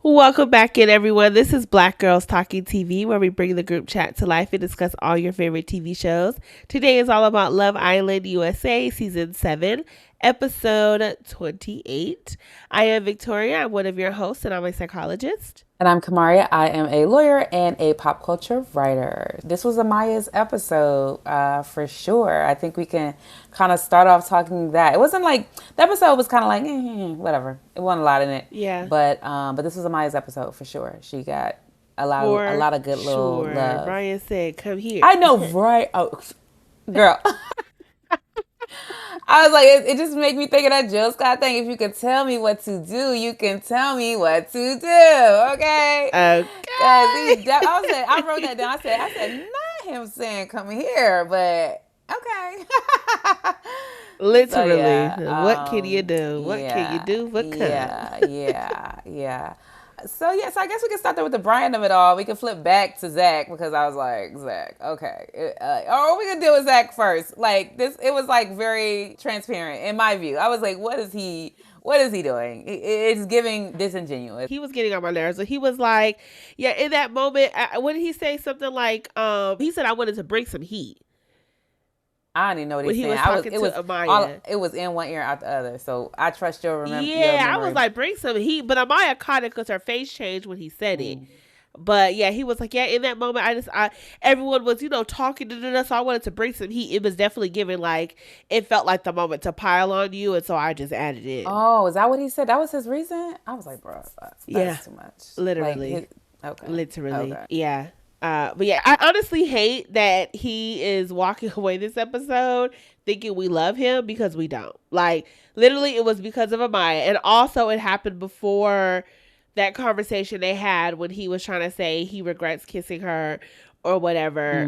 Welcome back in, everyone. This is Black Girls Talking TV, where we bring the group chat to life and discuss all your favorite TV shows. Today is all about Love Island USA Season 7, Episode 28. I am Victoria. I'm one of your hosts, and I'm a psychologist. And I'm Kamari. I am a lawyer and a pop culture writer. This was Amaya's episode for sure. I think we can kind of start off talking that. It wasn't like, the episode was kind of like, whatever. It wasn't a lot in it. Yeah. But this was Amaya's episode for sure. She got a lot of good little love. Bryan said, come here. I know, right? Oh, girl. I was like, it just made me think of that Jill Scott thing. If you could tell me what to do, you can tell me what to do. Okay. I wrote that down. I said, not him saying come here, but okay. Literally. So, yeah, what can you do? What can you do but come? Yeah. So I guess we can start there with the Bryan of it all. We can flip back to Zack because I was like, Zack, okay. Or we can deal with Zack first. Like this, it was like very transparent in my view. I was like, what is he doing? It's giving disingenuous. He was getting on my nerves. So he was like, yeah, in that moment, when did he say something like, he said, I wanted to bring some heat. I don't even know what he's saying. It was in one ear, out the other. So I trust your memory. Yeah, I was like, bring some heat. But Amaya caught it because her face changed when he said it. But yeah, he was like, yeah, in that moment, everyone was, talking to us. So I wanted to bring some heat. It was definitely given like, it felt like the moment to pile on you. And so I just added it. Oh, is that what he said? That was his reason? I was like, bro, that's too much. Literally. Literally. Okay. Yeah. But yeah, I honestly hate that he is walking away this episode thinking we love him because we don't. Like, literally, it was because of Amaya. And also, it happened before that conversation they had when he was trying to say he regrets kissing her or whatever.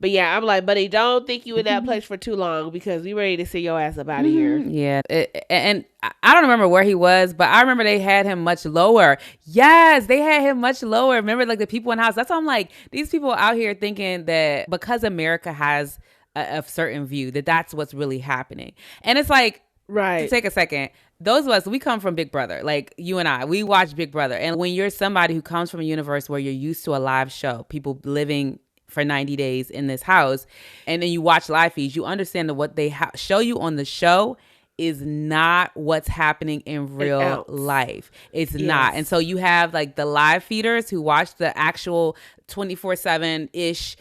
But yeah, I'm like, buddy, don't think you in that place for too long because we ready to see your ass up out of here. Yeah. And I don't remember where he was, but I remember they had him much lower. Yes, they had him much lower. Remember, like the people in the house. That's why I'm like, these people out here thinking that because America has a certain view, that's what's really happening. And it's like, right. To take a second. Those of us, we come from Big Brother, like you and I, we watch Big Brother. And when you're somebody who comes from a universe where you're used to a live show, people living for 90 days in this house, and then you watch live feeds, you understand that what they show you on the show is not what's happening in real life. It's not. And so you have like the live feeders who watch the actual 24/7-ish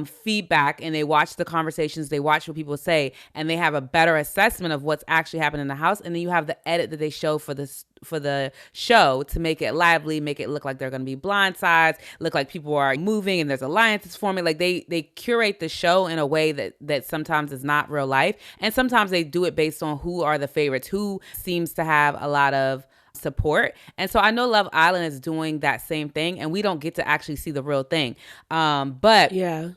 feedback, and they watch the conversations, they watch what people say, and they have a better assessment of what's actually happening in the house. And then you have the edit that they show for the show to make it lively, make it look like they're going to be blindsides, look like people are moving and there's alliances forming. Like they curate the show in a way that sometimes is not real life, and sometimes they do it based on who are the favorites, who seems to have a lot of support. And so I know Love Island is doing that same thing, and we don't get to actually see the real thing. But yeah,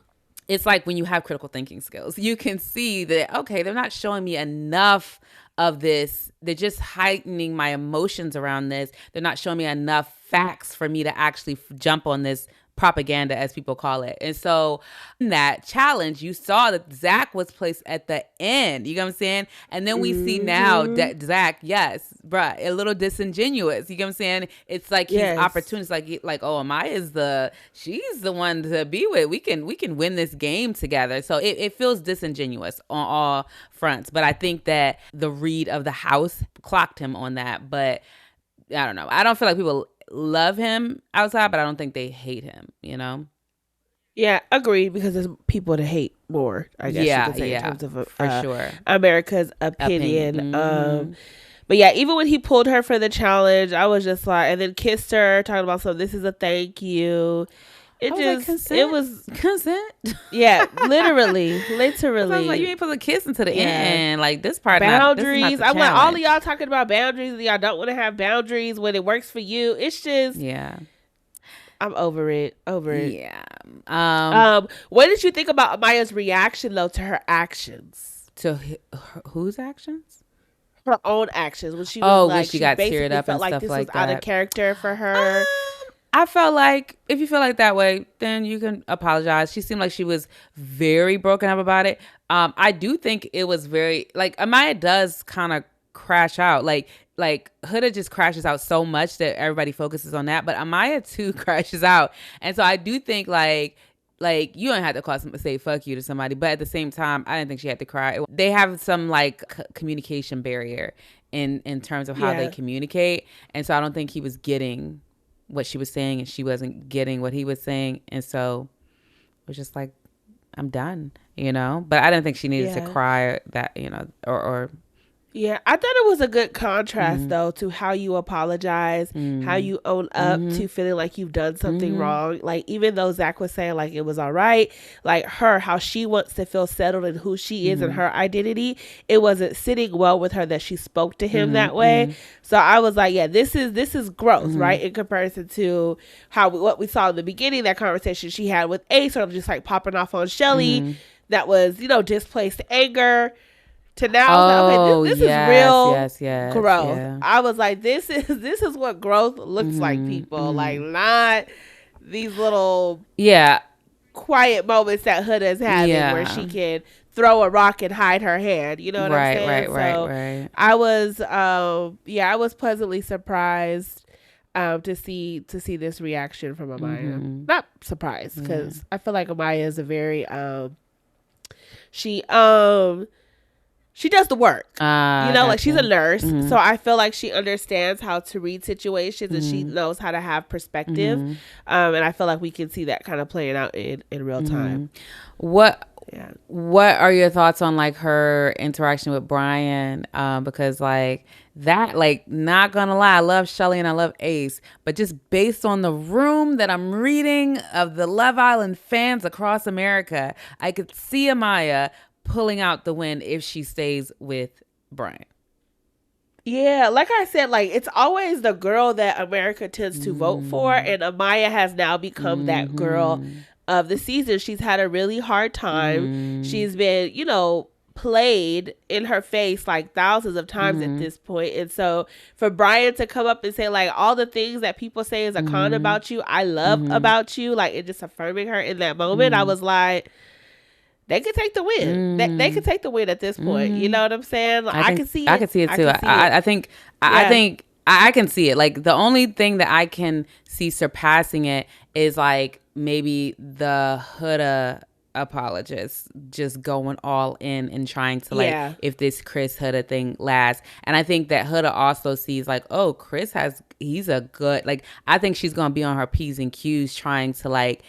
it's like when you have critical thinking skills, you can see that, okay, they're not showing me enough of this. They're just heightening my emotions around this. They're not showing me enough facts for me to actually jump on this propaganda, as people call it. And so in that challenge, you saw that Zack was placed at the end. You know what I'm saying? And then we see now that Zack, yes, bruh, a little disingenuous. You know what I'm saying? It's like he's opportunist, like, oh, Amaya she's the one to be with. We can win this game together. So it feels disingenuous on all fronts. But I think that the read of the house clocked him on that. But I don't know. I don't feel like people love him outside, but I don't think they hate him, Yeah, agreed, because there's people to hate more, I guess you could say, in terms of for sure America's opinion. But yeah, even when he pulled her for the challenge, I was just like, and then kissed her, talking about, so this is a thank you. It was consent. Yeah, literally. I was like, you ain't supposed to kiss until the end. Like this part, boundaries. I'm like, all of y'all talking about boundaries, and y'all don't want to have boundaries when it works for you. It's just, I'm over it. Yeah. What did you think about Amaya's reaction though to her actions? To whose actions? Her own actions. When she was when she got teared up and stuff like that. This was out of character for her. I felt like if you feel like that way, then you can apologize. She seemed like she was very broken up about it. I do think it was very, like, Amaya does kind of crash out. Like, like Huda just crashes out so much that everybody focuses on that, but Amaya too crashes out. And so I do think like you don't have to say fuck you to somebody, but at the same time, I didn't think she had to cry. They have some like communication barrier in terms of how they communicate, and so I don't think he was getting what she was saying, and she wasn't getting what he was saying, and so it was just like, I'm done, you know. But I didn't think she needed to cry that, you know, or Yeah, I thought it was a good contrast, though, to how you apologize, how you own up to feeling like you've done something wrong. Like, even though Zack was saying, like, it was all right, like, how she wants to feel settled in who she is and her identity, it wasn't sitting well with her that she spoke to him that way. So I was like, yeah, this is growth, right? In comparison to what we saw in the beginning, that conversation she had with Ace, sort of just, like, popping off on Shelly, that was, you know, displaced anger. To now, this is real growth. Yeah. I was like, this is what growth looks like, people. Like, not these little quiet moments that Huda is having where she can throw a rock and hide her hand. You know what I'm saying? Right. I was pleasantly surprised to see this reaction from Amaya. Not surprised, because I feel like Amaya is a very she does the work, you know, like she's a nurse. So I feel like she understands how to read situations and she knows how to have perspective. And I feel like we can see that kind of playing out in real time. What are your thoughts on like her interaction with Bryan? Because like that, like, not gonna lie, I love Shelly and I love Ace, but just based on the room that I'm reading of the Love Island fans across America, I could see Amaya pulling out the win if she stays with Bryan. Yeah, like I said, like, it's always the girl that America tends to vote for, and Amaya has now become that girl of the season. She's had a really hard time. She's been, you know, played in her face like thousands of times at this point. And so for Bryan to come up and say like all the things that people say is a con about you, I love about you, like, it just affirming her in that moment, I was like, they could take the win. They could take the win at this point. You know what I'm saying? Like, I can see it. I can see it too. I think I can see it. Like, the only thing that I can see surpassing it is like maybe the Huda apologists just going all in and trying to like, if this Chris Huda thing lasts. And I think that Huda also sees like, oh, he's a good, like, I think she's gonna be on her P's and Q's trying to like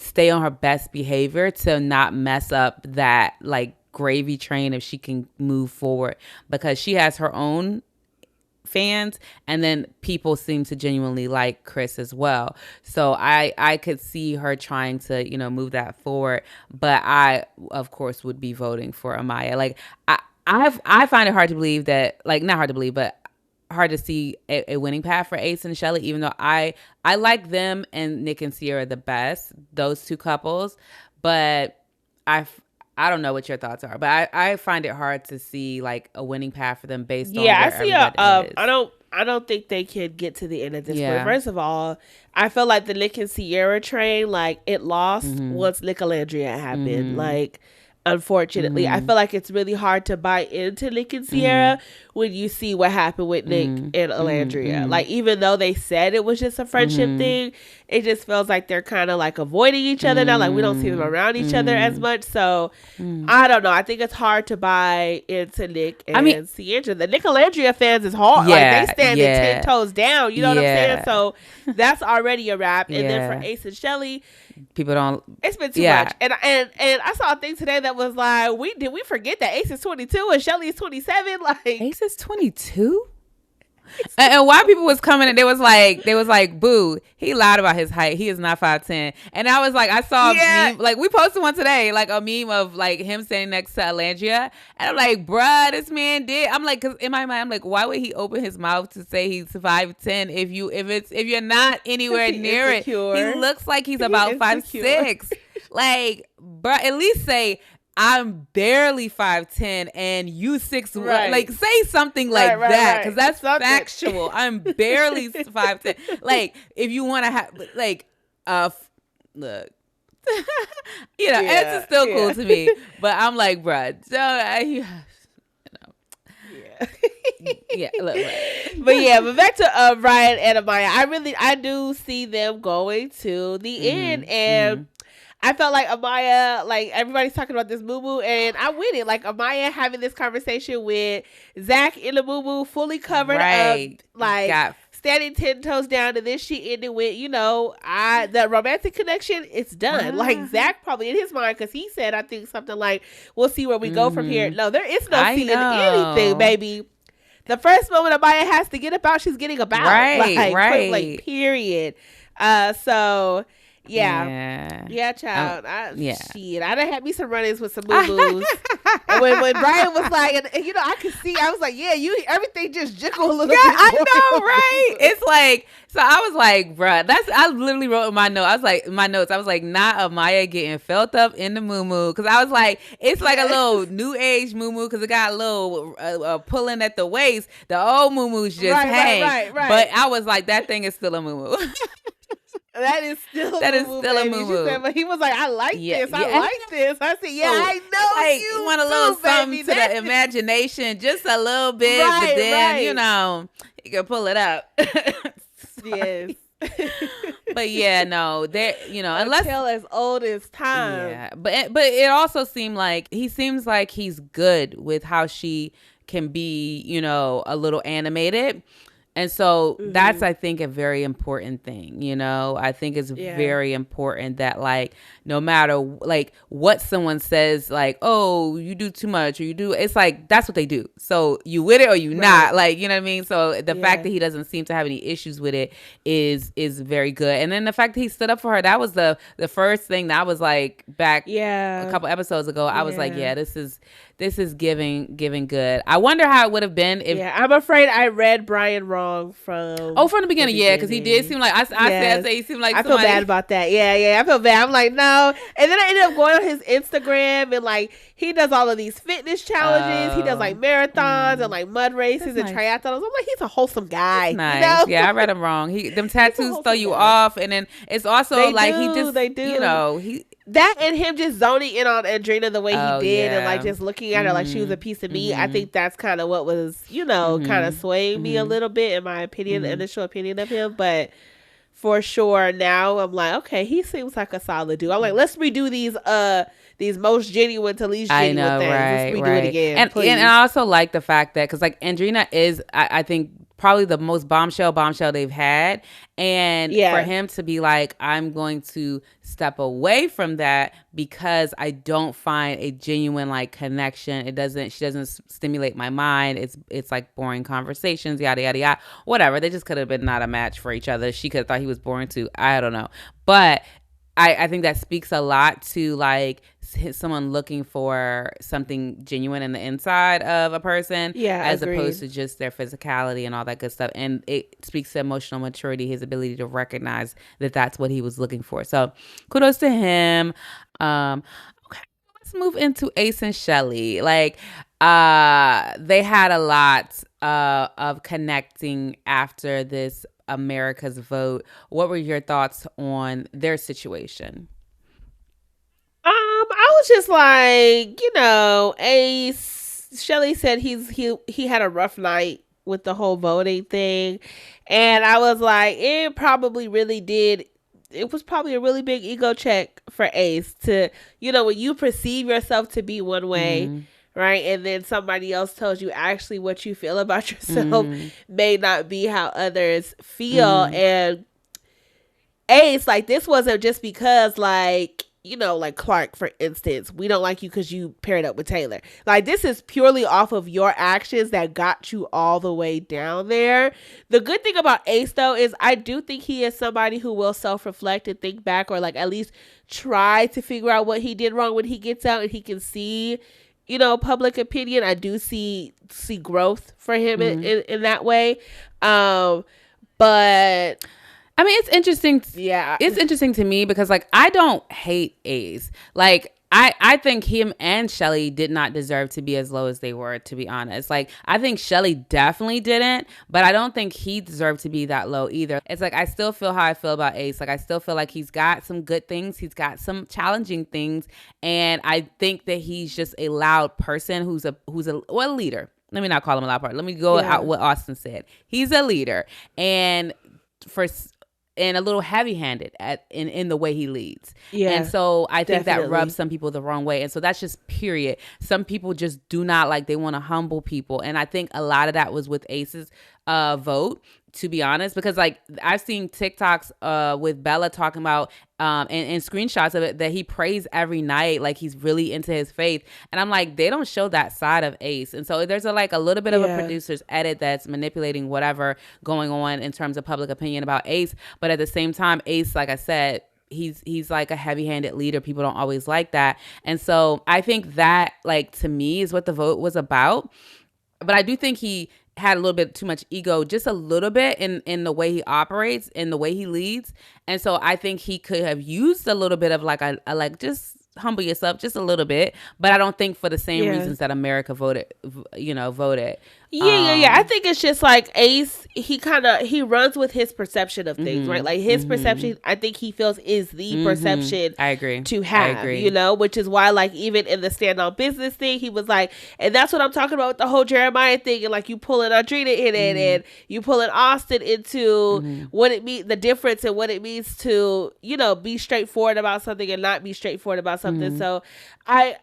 stay on her best behavior to not mess up that like gravy train if she can move forward, because she has her own fans and then people seem to genuinely like Chris as well. So I could see her trying to, you know, move that forward, but I of course would be voting for Amaya. Like, I find it hard to believe that, like, not hard to believe, but hard to see a winning path for Ace and Shelly, even though I like them and Nick and Sierra the best, those two couples. But I don't know what your thoughts are, but I find it hard to see like a winning path for them based on where everybody is. I don't think they can get to the end of this point. First of all, I feel like the Nick and Sierra train, like, it lost once Nick and Andrea happened. Like, unfortunately, I feel like it's really hard to buy into Nick and Sierra when you see what happened with Nick and Alandria. Like, even though they said it was just a friendship thing, it just feels like they're kind of like avoiding each other now. Like, we don't see them around each other as much. So I don't know. I think it's hard to buy into Nick and Sierra. The Nick and Alandria fans is hard. Like, they stand 10 toes down. You know what I'm saying? So that's already a wrap. And then for Ace and Shelly, people don't. It's been too much. And I saw a thing today that was like, we forget that Ace is 22 and Shelly is 27? Like, Ace is 22? And why people was coming and they was like, boo, he lied about his height. He is not 5'10". And I was like, I saw a meme, like, we posted one today, like a meme of like him standing next to Alandria. And I'm like, bruh, this man did. I'm like, cause in my mind, I'm like, why would he open his mouth to say he's 5'10" if you're not anywhere near it? He looks like he's about 5'6". Like, bruh, at least say, I'm barely 5'10" and you 6'1". Like, say something like that, because that's factual. I'm barely 5'10". Like, if you want to have, like, look, you know, it's still cool to me. But I'm like, bruh, Yeah. Yeah, look, right. But back to Bryan and Amaya. I do see them going to the end, and I felt like Amaya, like everybody's talking about this moo and I'm with it. Like Amaya having this conversation with Zack in the moo fully covered up, like standing 10 toes down, and then she ended with, the romantic connection, it's done. Like Zack probably in his mind, because he said, I think something like, we'll see where we go from here. No, there is no seeing anything, baby. The first moment Amaya has to get about, she's getting about. Right. Like, period. So... Yeah, child. Shit, I done had me some run-ins with some boo-boos. And when Bryan was like, and I could see, I was like, yeah, everything just jiggle a little bit. Yeah, I know, right? It's like, so I was like, bruh, I literally wrote in my note. I was like, not Amaya getting felt up in the moo-moo. Because I was like, it's like a little new age moo-moo, because it got a little pulling at the waist. The old moo-moos just hang. Right. But I was like, that thing is still a moo-moo. That is still a moo-moo. But he was like, I like this. I like this. I said, I know like, you want a little something to the imagination, just a little bit. But then, you can pull it up. Yes. But yeah, no, there, unless tale as old as time. Yeah, but it also seems like he's good with how she can be, a little animated. And so that's, I think, a very important thing, I think it's very important that, like, no matter, like, what someone says, like, oh, you do too much, or you do, it's like, that's what they do. So you with it or you not, like, you know what I mean? So the fact that he doesn't seem to have any issues with it is very good. And then the fact that he stood up for her, that was the first thing that I was like, back a couple episodes ago, I was like, this is giving good. I wonder how it would have been if... Yeah, I'm afraid I read Bryan wrong from the beginning, because he did seem like... I said he seemed like I feel bad about that. Yeah, I feel bad. I'm like, no. And then I ended up going on his Instagram, and, like, he does all of these fitness challenges. He does, like, marathons and, like, mud races and triathlons. I'm like, he's a wholesome guy. Nice. Yeah, I read him wrong. Them tattoos throw you off, and then it's also they do. That and him just zoning in on Andrina the way he did, and like just looking at her like she was a piece of meat. I think that's kind of what was, kind of swaying me a little bit, in my opinion, the initial opinion of him. But for sure, now I'm like, okay, he seems like a solid dude. I'm like, let's redo these most genuine to least genuine things. Let's redo it again, and I also like the fact that, because like Andrina is, I think, probably the most bombshell they've had, and for him to be like, I'm going to step away from that because I don't find a genuine like connection. She doesn't stimulate my mind. It's like boring conversations, yada yada yada, whatever. They just could have been not a match for each other. She could have thought he was boring too. I don't know, but I think that speaks a lot to like someone looking for something genuine in the inside of a person, as opposed to just their physicality and all that good stuff. And it speaks to emotional maturity, his ability to recognize that that's what he was looking for. So kudos to him. Okay, let's move into Ace and Shelly. Like, they had a lot of connecting after this America's vote. What were your thoughts on their situation? I was just like, Ace, Shelly said he had a rough night with the whole voting thing, and I was like, it probably really did. It was probably a really big ego check for Ace to, when you perceive yourself to be one way, right? And then somebody else tells you actually what you feel about yourself may not be how others feel. And Ace, like, this wasn't just because, like, like Clark, for instance, we don't like you because you paired up with Taylor. Like, this is purely off of your actions that got you all the way down there. The good thing about Ace, though, is I do think he is somebody who will self-reflect and think back, or like at least try to figure out what he did wrong when he gets out and he can see, public opinion. I do see growth for him in that way. But I mean, it's interesting. It's interesting to me because, like, I don't hate Ace. Like, I think him and Shelly did not deserve to be as low as they were, to be honest. Like, I think Shelly definitely didn't, but I don't think he deserved to be that low either. It's like, I still feel how I feel about Ace. Like, I still feel like he's got some good things. He's got some challenging things. And I think that he's just a loud person who's a leader. let me not call him a loud partner. Let me go out what Austin said. He's a leader, and a little heavy-handed in the way he leads. Yeah, and so I think that rubs some people the wrong way. And so that's just period. Some people just do not like, they want to humble people. And I think a lot of that was with Ace's vote, to be honest, because like I've seen TikToks with Bella talking about and screenshots of it that he prays every night, like he's really into his faith. And I'm like, they don't show that side of Ace. And so there's a little bit of a producer's edit that's manipulating whatever going on in terms of public opinion about Ace. But at the same time, Ace, like I said, he's like a heavy-handed leader. People don't always like that. And so I think that, like, to me is what the vote was about. But I do think he had a little bit too much ego, just a little bit in the way he operates, in the way he leads. And so I think he could have used a little bit of like a like, just humble yourself just a little bit. But I don't think for the same reasons that America voted. Yeah. I think it's just like Ace, he runs with his perception of things, right? Like his perception, I think he feels is the perception I agree. to have, which is why, like, even in the stand on business thing, he was like, and that's what I'm talking about with the whole Jeremiah thing, and like you pulling Andrina in it, and you pulling Austin into what it means, the difference in what it means to, be straightforward about something and not be straightforward about something. So I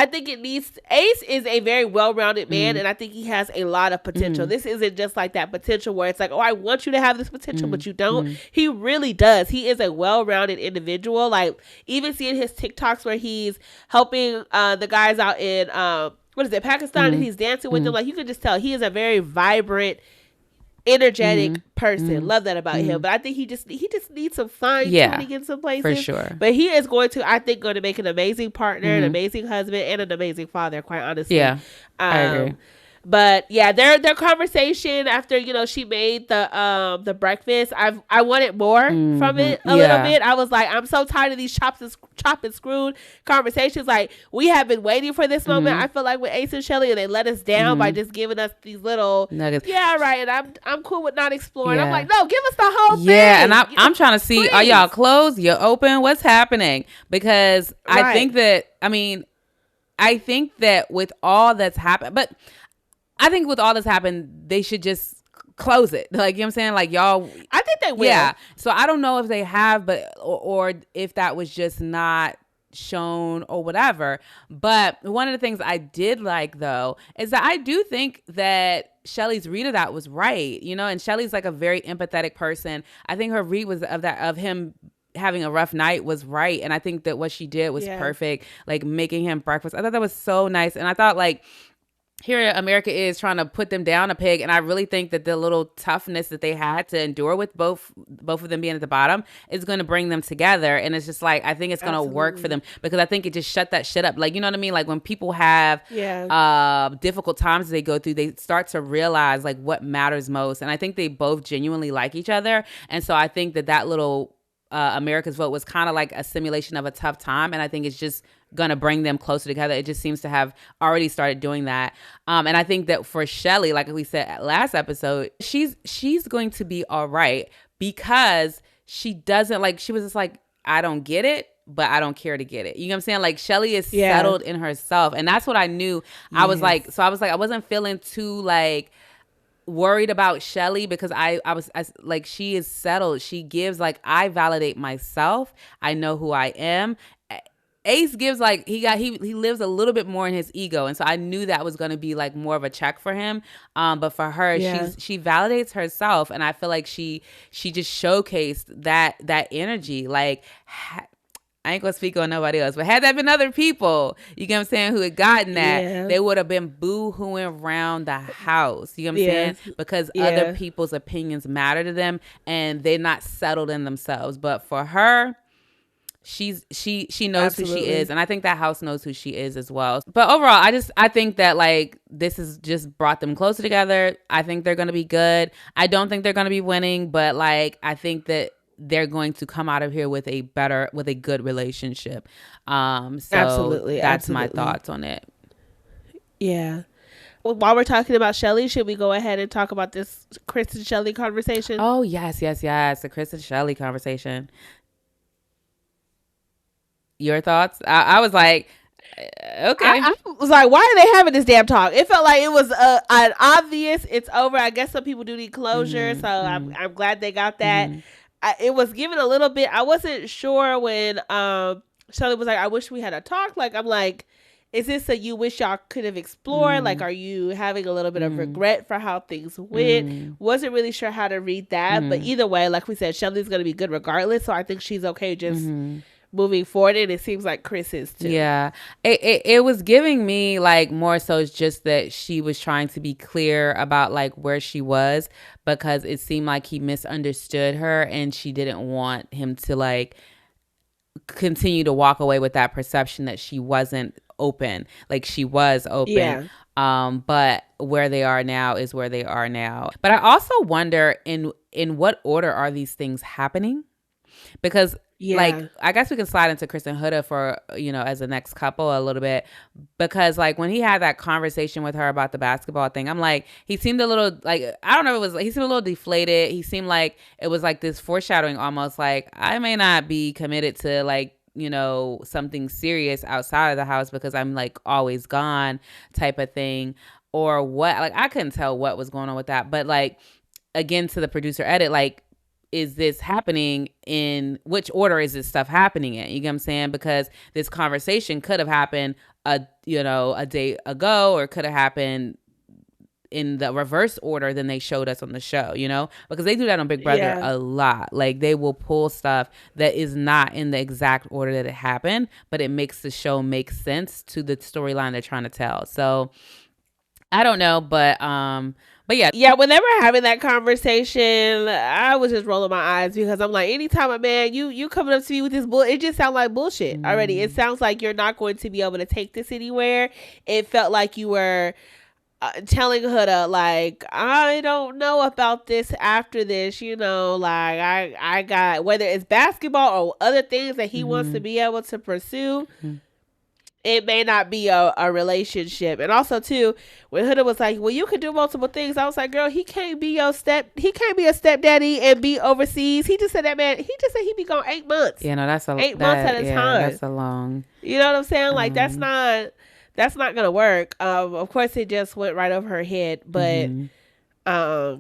think Ace is a very well-rounded man, and I think he has a lot of potential. This isn't just like that potential where it's like, oh, I want you to have this potential, but you don't. He really does. He is a well-rounded individual. Like, even seeing his TikToks where he's helping the guys out in, Pakistan, and he's dancing with them. Like, you can just tell he is a very vibrant, energetic person. Love that about him. But I think he just needs some fine tuning in some places. For sure. But he is going to make an amazing partner, an amazing husband, and an amazing father, quite honestly. Yeah. I agree. But yeah, their conversation after she made the breakfast, I wanted more from it a little bit. I was like, I'm so tired of these chop and screwed conversations. Like, we have been waiting for this moment. I feel like with Ace and Shelly, and they let us down by just giving us these little nuggets. Yeah, right. And I'm cool with not exploring. I'm like, no, give us the whole thing. Yeah, and I'm trying to see, please. Are y'all closed? You're open? What's happening? Because I think that with all that's happened, but I think with all this happened, they should just close it. Like, you know what I'm saying? Like, y'all. I think they will. Yeah. So I don't know if they have, but or if that was just not shown or whatever. But one of the things I did like, though, is that I do think that Shelly's read of that was right. And Shelly's like a very empathetic person. I think her read was of him having a rough night was right. And I think that what she did was perfect. Like, making him breakfast. I thought that was so nice. And I thought, like, here America is trying to put them down a peg, and I really think that the little toughness that they had to endure with both of them being at the bottom is going to bring them together. And it's just like, I think it's going to work for them, because I think it just shut that shit up. Like, you know what I mean? Like, when people have difficult times they go through, they start to realize like what matters most. And I think they both genuinely like each other. And so I think that little America's vote was kind of like a simulation of a tough time, and I think it's just gonna bring them closer together. It just seems to have already started doing that. And I think that for Shelly, like we said last episode, she's going to be all right, because she doesn't, like, she was just like, I don't get it, but I don't care to get it. You know what I'm saying? Like, Shelly is settled in herself, and that's what I knew. I was like, I wasn't feeling too like worried about Shelly, because I was like, she is settled. She gives like, I validate myself. I know who I am. Ace gives like, he lives a little bit more in his ego, and so I knew that was going to be like more of a check for him. But for her, she validates herself, and I feel like she just showcased that energy. Like, I ain't gonna speak on nobody else, but had that been other people, you know what I'm saying, who had gotten that, they would have been boo-hooing around the house. You know what I'm saying? Because other people's opinions matter to them, and they're not settled in themselves. But for her, she knows who she is, and I think that house knows who she is as well. But overall, I think that like, this has just brought them closer together. I think they're gonna be good. I don't think they're gonna be winning, but like, I think that they're going to come out of here with a good relationship. So absolutely, that's my thoughts on it. Yeah. Well, while we're talking about Shelly, should we go ahead and talk about this Chris and Shelly conversation? Oh yes, the Chris and Shelly conversation. Your thoughts? I was like, Okay. I was like, why are they having this damn talk? It felt like it was an obvious. It's over. I guess some people do need closure, so I'm glad they got that. It was given a little bit. I wasn't sure when Shelly was like, "I wish we had a talk." Like, I'm like, is this a you wish y'all could have explored? Like, are you having a little bit of regret for how things went? Wasn't really sure how to read that, but either way, like we said, Shelly's gonna be good regardless. So I think she's okay just moving forward, and it seems like Chris is too. Yeah, it was giving me like more so it's just that she was trying to be clear about like where she was, because it seemed like he misunderstood her and she didn't want him to like continue to walk away with that perception that she wasn't open. Like she was open. Yeah. But where they are now is where they are now. But I also wonder in what order are these things happening? Because like, I guess we can slide into Chris and Huda for, you know, as the next couple a little bit, because like when he had that conversation with her about the basketball thing, I'm like, he seemed a little like, I don't know, it was, he seemed a little deflated. He seemed like it was like this foreshadowing, almost like I may not be committed to like, you know, something serious outside of the house because I'm like always gone type of thing, or what. Like I couldn't tell what was going on with that. But like, again, to the producer edit, like, is this happening in which order is this stuff happening in? You get what I'm saying? Because this conversation could have happened a day ago, or could have happened in the reverse order than they showed us on the show, you know, because they do that on Big Brother a lot. Like they will pull stuff that is not in the exact order that it happened, but it makes the show make sense to the storyline they're trying to tell. So I don't know, but yeah, when they were having that conversation, I was just rolling my eyes because I'm like, anytime a man, you coming up to me with this bull, it just sounds like bullshit already. It sounds like you're not going to be able to take this anywhere. It felt like you were telling Huda, like, I don't know about this after this, you know, like I got, whether it's basketball or other things that he wants to be able to pursue. It may not be a relationship. And also too, when Huda was like, well, you could do multiple things, I was like, girl, he can't be a stepdaddy and be overseas. He just said he'd be gone 8 months. Yeah, no, that's 8 months at a time. That's a long, you know what I'm saying? Like that's not gonna work. Of course it just went right over her head, but yeah,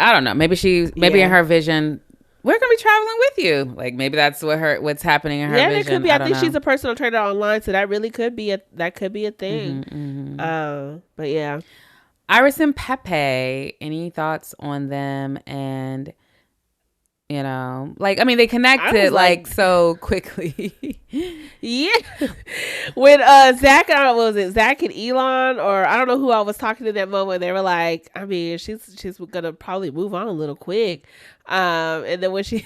I don't know. Maybe in her vision, we're gonna be traveling with you. Like maybe that's what's happening in her vision. Yeah, it could be. I think she's a personal trainer online, so that really could be a thing. But yeah, Iris and Pepe. Any thoughts on them? And you know, like I mean, they connected like so quickly. Yeah, when Zack, what was it, Zack and Elon, or I don't know who I was talking to that moment. They were like, I mean, she's gonna probably move on a little quick. And then when she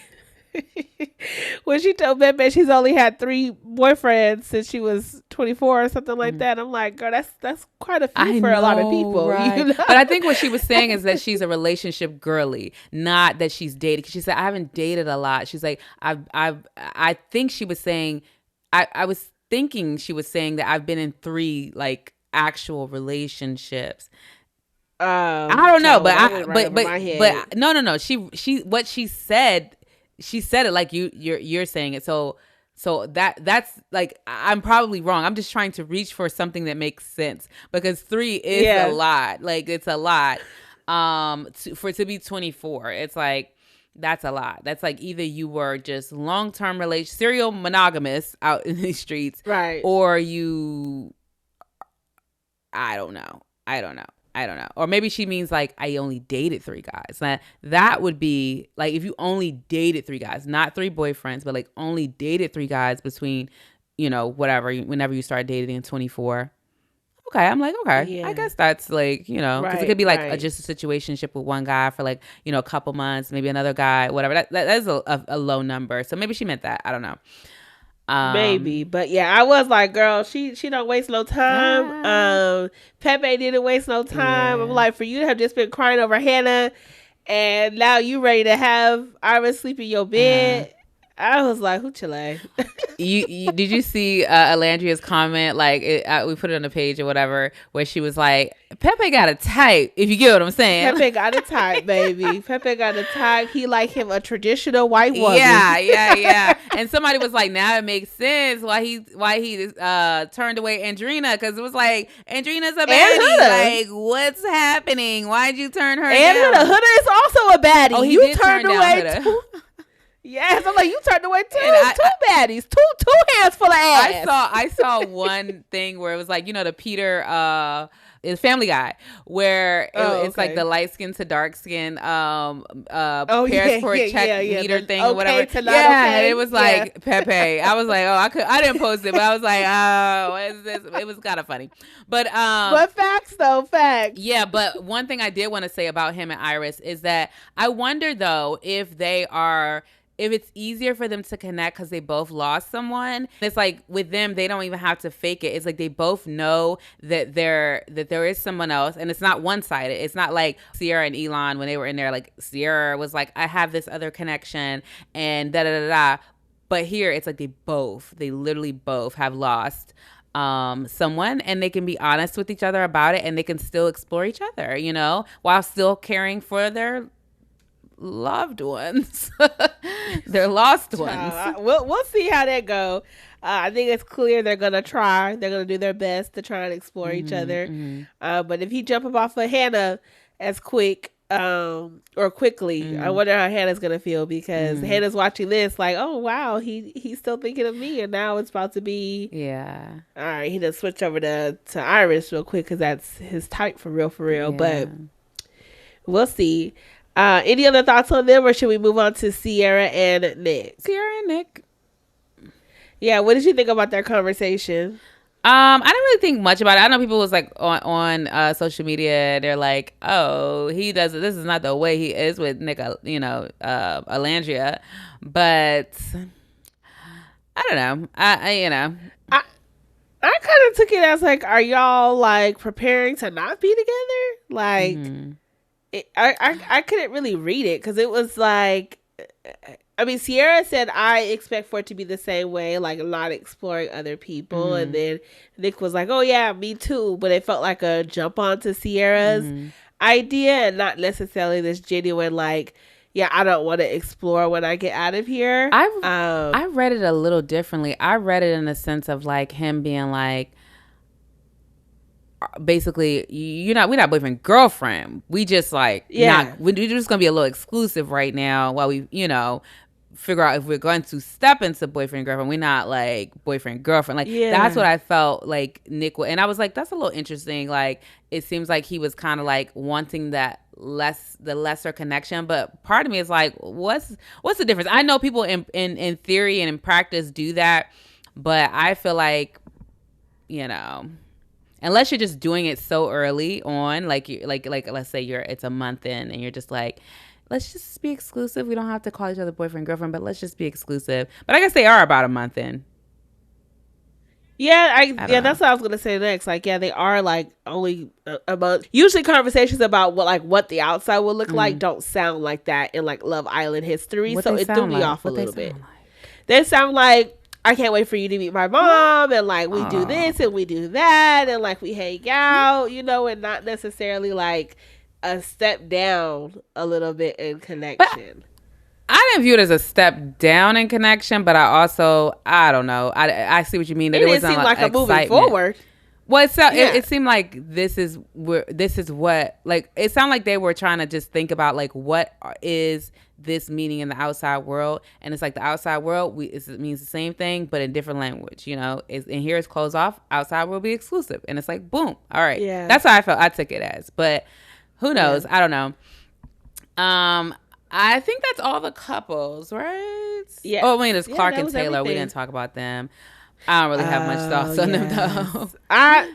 told Pepe she's only had 3 boyfriends since she was 24 or something like that, I'm like, girl, that's quite a few for a lot of people. Right. You know? But I think what she was saying is that she's a relationship girly, not that she's dated. She said, I haven't dated a lot. She's like, I think she was saying, I was thinking she was saying that I've been in 3 like actual relationships. I don't know, but no. She said it like you're saying it. So that's like, I'm probably wrong. I'm just trying to reach for something that makes sense, because 3 is a lot. Like it's a lot. For it to be 24, it's like, that's a lot. That's like either you were just long-term serial monogamous out in these streets, right? Or you, I don't know. Or maybe she means like, I only dated 3 guys. That would be like, if you only dated 3 guys, not 3 boyfriends, but like only dated 3 guys between, you know, whenever you start dating in 24. Okay, I'm like, okay, yeah. I guess that's like, you know, because it could be like just a situationship with one guy for like, you know, a couple months, maybe another guy, whatever. That is a low number. So maybe she meant that. I don't know. Maybe, but yeah, I was like, girl, she don't waste no time. Pepe didn't waste no time. I'm like, for you to have just been crying over Hannah, and now you ready to have Iris sleep in your bed. I was like, who Chile? You did you see Alandria's comment? Like we put it on the page or whatever, where she was like, "Pepe got a type." If you get what I'm saying, Pepe got a type, baby. Pepe got a type. He like him a traditional white woman. Yeah. And somebody was like, "Now it makes sense why he turned away Andrina, because it was like Andrina's a baddie. Like, what's happening? Why'd you turn her down?" And Huda is also a baddie. Oh, he you did turned turn away down two. Yes, I'm like, you turned away two baddies, two hands full of ass. I saw one thing where it was like, the Peter is Family Guy, where it's like the light skin to dark skin passport check meter thing or whatever. And it was like Pepe. I was like, I didn't post it, but I was like, what is this? It was kind of funny. But facts though, facts. Yeah, but one thing I did want to say about him and Iris is that I wonder though if it's easier for them to connect because they both lost someone. It's like with them, they don't even have to fake it. It's like they both know that there is someone else, and it's not one-sided. It's not like Sierra and Elon when they were in there. Like Sierra was like, I have this other connection, and da-da-da-da. But here, it's like they literally both have lost someone, and they can be honest with each other about it, and they can still explore each other, while still caring for their loved ones, their lost ones. We'll see how that go. I think it's clear they're gonna try. They're gonna do their best to try and explore each other. But if he jumping off of Hannah as quick or quickly, I wonder how Hannah's gonna feel, because Hannah's watching this like, oh wow, he's still thinking of me, and now it's about to be all right. He just switch over to Iris real quick because that's his type for real. But we'll see. Any other thoughts on them, or should we move on to Sierra and Nick? Yeah, what did you think about their conversation? I didn't really think much about it. I know people was like on social media, they're like, oh, this is not the way he is with Nick, Alandria. But I don't know. I kind of took it as like, are y'all like preparing to not be together? Like, I couldn't really read it because it was like, I mean, Sierra said, I expect for it to be the same way, like not exploring other people. And then Nick was like, oh yeah, me too. But it felt like a jump on to Sierra's idea, and not necessarily this genuine, like, yeah, I don't want to explore when I get out of here. I read it a little differently. I read it in the sense of like him being like, basically, we're not boyfriend girlfriend. We just like, we're just gonna be a little exclusive right now while we figure out if we're going to step into boyfriend girlfriend. We're not like boyfriend girlfriend. Like that's what I felt like Nick and I was like, that's a little interesting. Like it seems like he was kind of like wanting the lesser connection, but part of me is like, what's the difference? I know people in theory and in practice do that, but I feel like unless you're just doing it so early on, like let's say it's a month in and you're just like, let's just be exclusive. We don't have to call each other boyfriend, girlfriend, but let's just be exclusive. But I guess they are about a month in. Yeah, that's what I was gonna say next. Like, yeah, they are like only a month. Usually, conversations about what the outside will look like don't sound like that in like Love Island history. So it threw me off a little bit. They sound like, I can't wait for you to meet my mom, and like we do this and we do that, and like we hang out, and not necessarily like a step down a little bit in connection. But I didn't view it as a step down in connection, but I don't know. I see what you mean. That it didn't seem like a moving forward. Well, it seemed like this is what, like, it sounded like they were trying to just think about like, what is this meaning in the outside world? And it's like the outside world, it means the same thing, but in different language, and here it's closed off. Outside will be exclusive. And it's like, boom. All right. Yeah. That's how I took it as, but who knows? Yeah. I don't know. I think that's all the couples, right? Yeah. Oh, I mean, it's Clark and Taylor. Everything. We didn't talk about them. I don't really have much thoughts on them though. I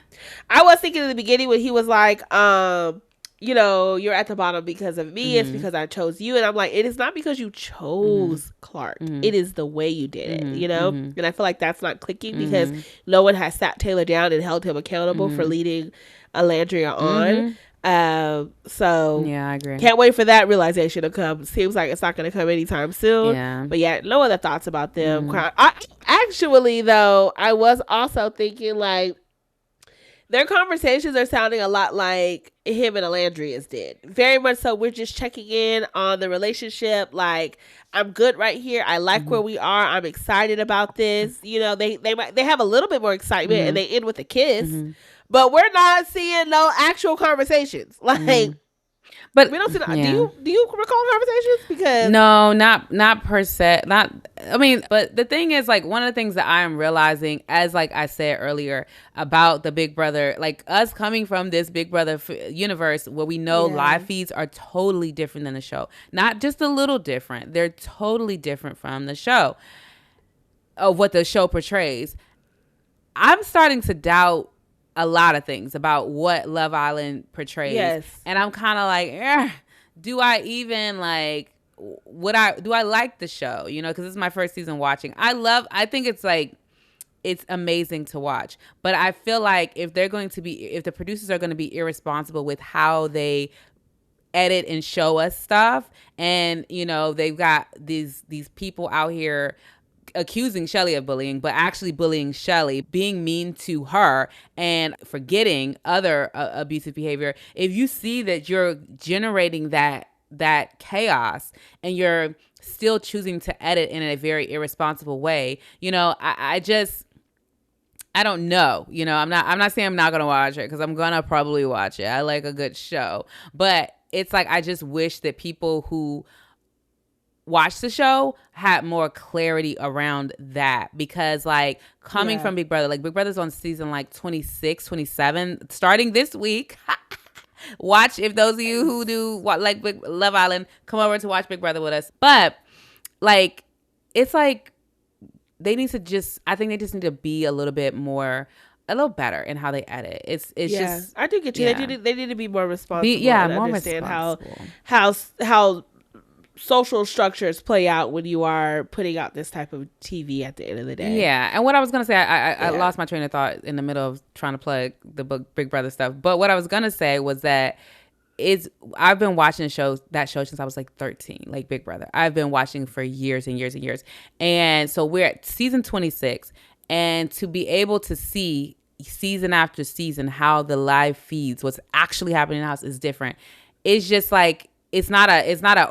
was thinking in the beginning when he was like, you're at the bottom because of me. It's because I chose you. And I'm like, it is not because you chose Clark. It is the way you did it, And I feel like that's not clicking because no one has sat Taylor down and held him accountable for leading Alandria on. So yeah, I agree. Can't wait for that realization to come. Seems like it's not going to come anytime soon. Yeah. But yeah, no other thoughts about them. Actually, though, I was also thinking like their conversations are sounding a lot like him and Alandria's did. Very much so. We're just checking in on the relationship. Like, I'm good right here. I like where we are. I'm excited about this. You know, they have a little bit more excitement and they end with a kiss. But we're not seeing no actual conversations. Like, but we don't see. Yeah. Do you recall conversations? Because no, not per se. Not. I mean, but the thing is, like, one of the things that I am realizing, as like I said earlier about the Big Brother, like us coming from this Big Brother universe where we know live feeds are totally different than the show. Not just a little different. They're totally different from the show of what the show portrays. I'm starting to doubt a lot of things about what Love Island portrays. Yes. And I'm kind of like, do I even like, do I like the show? You know, because this is my first season watching. I think it's like, it's amazing to watch. But I feel like if the producers are going to be irresponsible with how they edit and show us stuff, and, you know, they've got these people out here accusing Shelly of bullying, but actually bullying Shelly, being mean to her, and forgetting other abusive behavior. If you see that you're generating that chaos and you're still choosing to edit in a very irresponsible way, you know, I don't know. You know, I'm not saying I'm not going to watch it, because I'm going to probably watch it. I like a good show. But it's like, I just wish that people who watch the show had more clarity around that, because like coming from Big Brother, like Big Brother's on season like 26, 27, starting this week. Watch, if those of you who do like Love Island, come over to watch Big Brother with us. But like, it's like I think they just need to be a little better in how they edit. It's just, I do get you. Yeah. They need to be more responsible. More understand responsible. how social structures play out when you are putting out this type of TV at the end of the day. Yeah. And what I was going to say, I lost my train of thought in the middle of trying to plug the Big Brother stuff. But what I was going to say was that I've been watching that show since I was like 13, like Big Brother. I've been watching for years and years and years. And so we're at season 26, and to be able to see season after season how the live feeds, what's actually happening in the house is different. It's just like, it's not a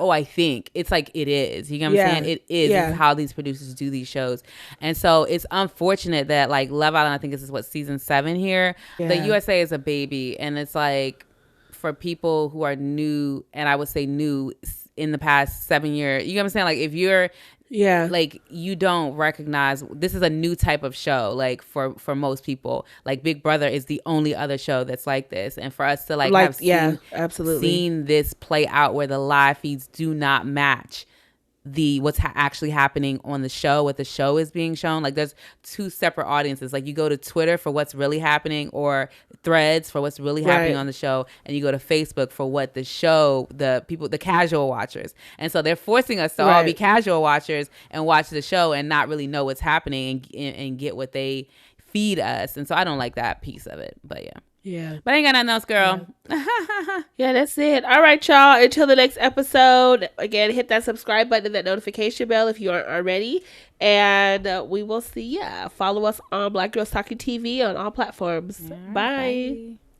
I think. It's like, it is. You know what I'm saying? It is. This is how these producers do these shows. And so it's unfortunate that like Love Island, I think this is season 7 here. Yeah. The USA is a baby. And it's like, for people who are new, and I would say new in the past 7 years, you know what I'm saying? Like, if you're like, you don't recognize, this is a new type of show. Like for most people, like Big Brother is the only other show that's like this. And for us to have seen this play out where the live feeds do not match what's actually happening on the show, what the show is being shown. Like, there's two separate audiences. Like, you go to Twitter for what's really happening, or Threads for what's really happening on the show, and you go to Facebook for what the show, the casual watchers. And so they're forcing us to all be casual watchers and watch the show and not really know what's happening and get what they feed us. And so I don't like that piece of it. But yeah. But I ain't got nothing else, girl. Yeah, that's it. All right, y'all. Until the next episode, again, hit that subscribe button and that notification bell if you aren't already. And we will see ya. Follow us on Black Girls Talkin TV on all platforms. Bye.